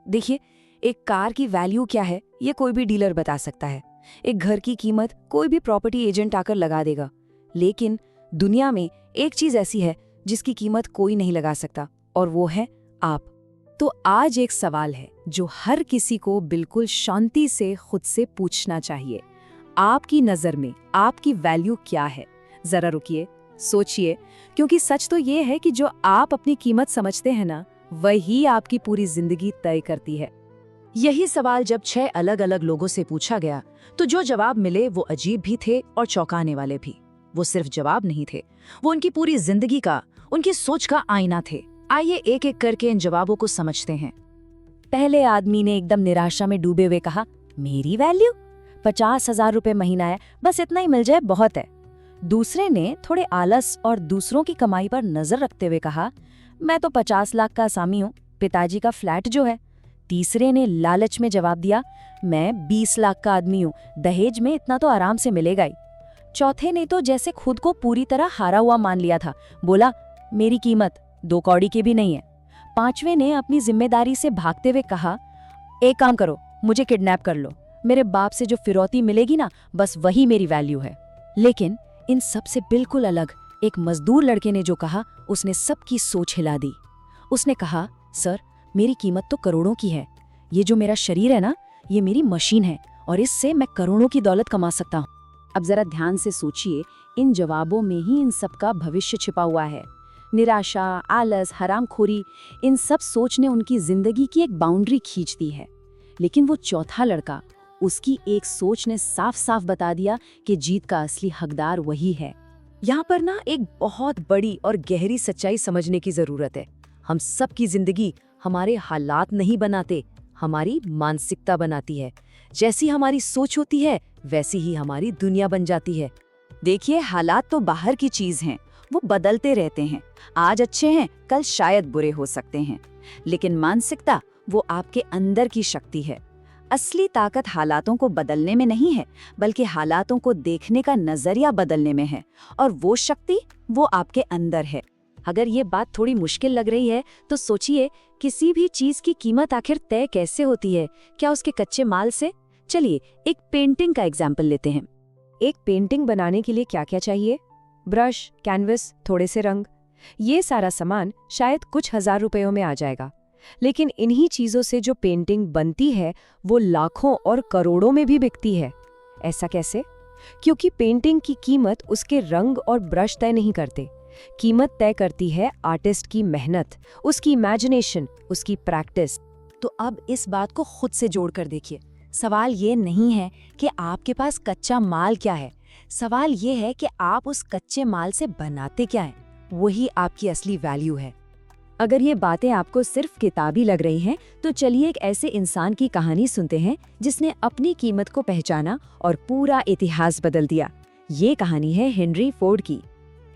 देखिए, एक कार की वैल्यू क्या है ये कोई भी डीलर बता सकता है। एक घर की कीमत कोई भी प्रॉपर्टी एजेंट आकर लगा देगा। लेकिन दुनिया में एक चीज ऐसी है जिसकी कीमत कोई नहीं लगा सकता, और वो है आप। तो आज एक सवाल है जो हर किसी को बिल्कुल शांति से खुद से पूछना चाहिए। आपकी नजर में आपकी वैल्यू क्या है? जरा रुकिए, सोचिए, क्योंकि सच तो ये है कि जो आप अपनी कीमत समझते हैं ना, वही आपकी पूरी जिंदगी तय करती है। यही सवाल जब 6 अलग-अलग लोगों से पूछा गया, तो जो जवाब मिले वो अजीब भी थे और चौंकाने वाले भी। वो सिर्फ जवाब नहीं थे, वो उनकी पूरी जिंदगी का, उनकी सोच का आईना थे। आइए एक-एक करके इन जवाबों को समझते हैं। पहले आदमी ने एकदम निराशा में डूबे हुए कहा, मेरी वैल्यू 50,000 रुपए महीना है, बस इतना ही मिल जाए बहुत है। दूसरे ने थोड़े आलस और दूसरों की कमाई पर नजर रखते हुए कहा, मैं तो 50 लाख का असामी हूँ, पिताजी का फ्लैट जो है। तीसरे ने लालच में जवाब दिया, मैं 20 लाख का आदमी हूँ, दहेज में इतना तो आराम से मिलेगा ही। चौथे ने तो जैसे खुद को पूरी तरह हारा हुआ मान लिया था, बोला मेरी कीमत 2 कौड़ी की भी नहीं है। पांचवें ने अपनी जिम्मेदारी से भागते हुए कहा, एक काम करो, मुझे किडनैप कर लो, मेरे बाप से जो फिरौती मिलेगी ना, बस वही मेरी वैल्यू है। लेकिन इन सब से बिल्कुल अलग एक मजदूर लड़के ने जो कहा, उसने सबकी सोच हिला दी। उसने कहा, सर, मेरी कीमत तो करोड़ों की है। ये जो मेरा शरीर है ना, ये मेरी मशीन है और इससे मैं करोड़ों की दौलत कमा सकता हूँ। अब जरा ध्यान से सोचिए, इन जवाबों में ही इन सब का भविष्य छिपा हुआ है। निराशा, आलस, हरामखोरी, इन सब सोच ने उनकी जिंदगी की एक बाउंड्री खींच दी है। लेकिन वो चौथा लड़का, उसकी एक सोच ने साफ साफ बता दिया कि जीत का असली हकदार वही है। यहाँ पर ना एक बहुत बड़ी और गहरी सच्चाई समझने की जरूरत है। हम सब की जिंदगी हमारे हालात नहीं बनाते, हमारी मानसिकता बनाती है। जैसी हमारी सोच होती है, वैसी ही हमारी दुनिया बन जाती है। देखिए, हालात तो बाहर की चीज हैं, वो बदलते रहते हैं। आज अच्छे हैं, कल शायद बुरे हो सकते हैं। लेकिन मानसिकता, वो आपके अंदर की शक्ति है। असली ताकत हालातों को बदलने में नहीं है, बल्कि हालातों को देखने का नजरिया बदलने में है। और वो शक्ति, वो आपके अंदर है। अगर ये बात थोड़ी मुश्किल लग रही है, तो सोचिए, किसी भी चीज की कीमत आखिर तय कैसे होती है? क्या उसके कच्चे माल से? चलिए एक पेंटिंग का एग्जाम्पल लेते हैं। एक पेंटिंग बनाने के लिए क्या क्या चाहिए? ब्रश, कैनवस, थोड़े से रंग। ये सारा सामान शायद कुछ हजार रुपयों में आ जाएगा। लेकिन इन्हीं चीजों से जो पेंटिंग बनती है, वो लाखों और करोड़ों में भी बिकती है। ऐसा कैसे? क्योंकि पेंटिंग की कीमत उसके रंग और ब्रश तय नहीं करते। कीमत तय करती है आर्टिस्ट की मेहनत, उसकी इमेजिनेशन, उसकी प्रैक्टिस। तो अब इस बात को खुद से जोड़कर देखिए। सवाल ये नहीं है कि आपके पास कच्चा माल क्या है, सवाल ये है कि आप उस कच्चे माल से बनाते क्या हैं। वही आपकी असली वैल्यू है। अगर ये बातें आपको सिर्फ किताबी लग रही हैं, तो चलिए एक ऐसे इंसान की कहानी सुनते हैं जिसने अपनी कीमत को पहचाना और पूरा इतिहास बदल दिया। ये कहानी है हेनरी फोर्ड की।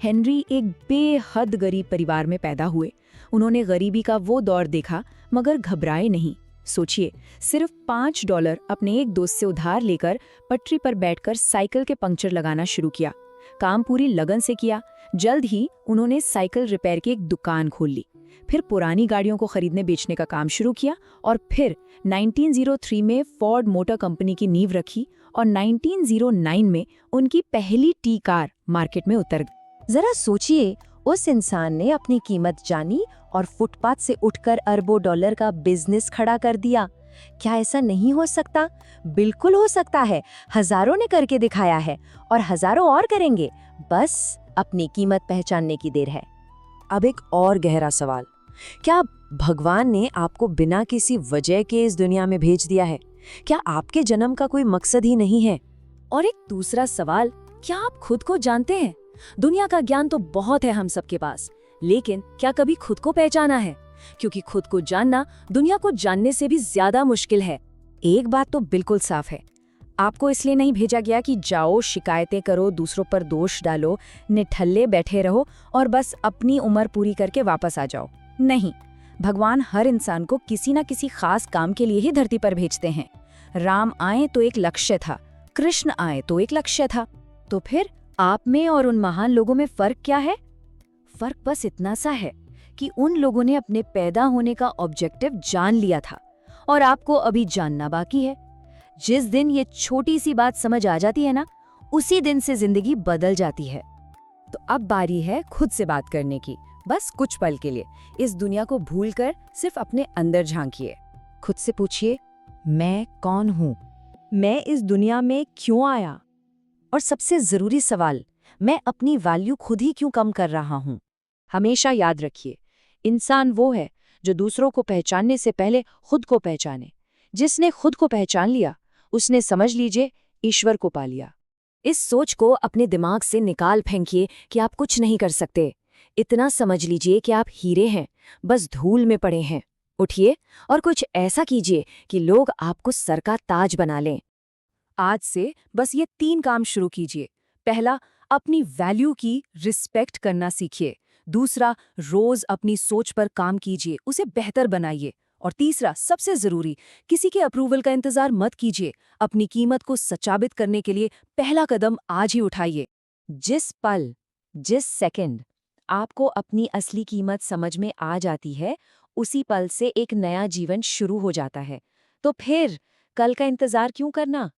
हेनरी एक बेहद गरीब परिवार में पैदा हुए। उन्होंने गरीबी का वो दौर देखा, मगर घबराए नहीं। सोचिए, सिर्फ $5 अपने एक दोस्त से उधार लेकर पटरी पर बैठकर साइकिल के पंक्चर लगाना शुरू किया। काम पूरी लगन से किया। जल्द ही उन्होंने साइकिल रिपेयर की एक दुकान खोल ली। फिर पुरानी गाड़ियों को खरीदने बेचने का काम शुरू किया और फिर 1903 में फोर्ड मोटर कंपनी की नींव रखी और 1909 में उनकी पहली टी कार मार्केट में उतर गई। जरा सोचिए, उस इंसान ने अपनी कीमत जानी और फुटपाथ से उठकर अरबों डॉलर का बिजनेस खड़ा कर दिया। क्या ऐसा नहीं हो सकता? बिल्कुल हो सकता है। हजारों ने करके दिखाया है और हजारों और करेंगे। बस अपनी कीमत पहचानने की देर है। अब एक और गहरा सवाल, क्या भगवान ने आपको बिना किसी वजह के इस दुनिया में भेज दिया है? क्या आपके जन्म का कोई मकसद ही नहीं है? और एक दूसरा सवाल, क्या आप खुद को जानते हैं? दुनिया का ज्ञान तो बहुत है हम सबके पास, लेकिन क्या कभी खुद को पहचाना है? क्योंकि खुद को जानना दुनिया को जानने से भी ज्यादा मुश्किल है। एक बात तो बिल्कुल साफ है, आपको इसलिए नहीं भेजा गया कि जाओ शिकायतें करो, दूसरों पर दोष डालो, निठल्ले बैठे रहो और बस अपनी उम्र पूरी करके वापस आ जाओ। नहीं, भगवान हर इंसान को किसी न किसी खास काम के लिए ही धरती पर भेजते हैं। राम आए तो एक लक्ष्य था, कृष्ण आए तो एक लक्ष्य था। तो फिर आप में और उन महान लोगों में फर्क क्या है? फर्क बस इतना सा है कि उन लोगों ने अपने पैदा होने का ऑब्जेक्टिव जान लिया था और आपको अभी जानना बाकी है। जिस दिन ये छोटी सी बात समझ आ जाती है ना, उसी दिन से जिंदगी बदल जाती है। तो अब बारी है खुद से बात करने की, बस कुछ पल के लिए। इस दुनिया को भूलकर सिर्फ अपने अंदर झांकिए। खुद से पूछिए, मैं कौन हूं? मैं इस दुनिया में क्यों आया? और सबसे जरूरी सवाल, मैं अपनी वैल्यू खुद ही क्यों कम कर रहा हूं? हमेशा याद रखिए, इंसान वो है जो दूसरों को पहचानने से पहले खुद को पहचाने। जिसने खुद को पहचान लिया, उसने समझ लीजिए ईश्वर को पा लिया। इस सोच को अपने दिमाग से निकाल फेंकिए कि आप कुछ नहीं कर सकते। इतना समझ लीजिए कि आप हीरे हैं, बस धूल में पड़े हैं। उठिए और कुछ ऐसा कीजिए कि लोग आपको सर का ताज बना लें। आज से बस ये 3 काम शुरू कीजिए। पहला, अपनी वैल्यू की रिस्पेक्ट करना सीखिए। दूसरा, रोज अपनी सोच पर काम कीजिए, उसे बेहतर बनाइए। और तीसरा, सबसे जरूरी, किसी के अप्रूवल का इंतजार मत कीजिए। अपनी कीमत को सचाबित करने के लिए पहला कदम आज ही उठाइए। जिस पल, जिस सेकंड आपको अपनी असली कीमत समझ में आ जाती है, उसी पल से एक नया जीवन शुरू हो जाता है। तो फिर कल का इंतजार क्यों करना?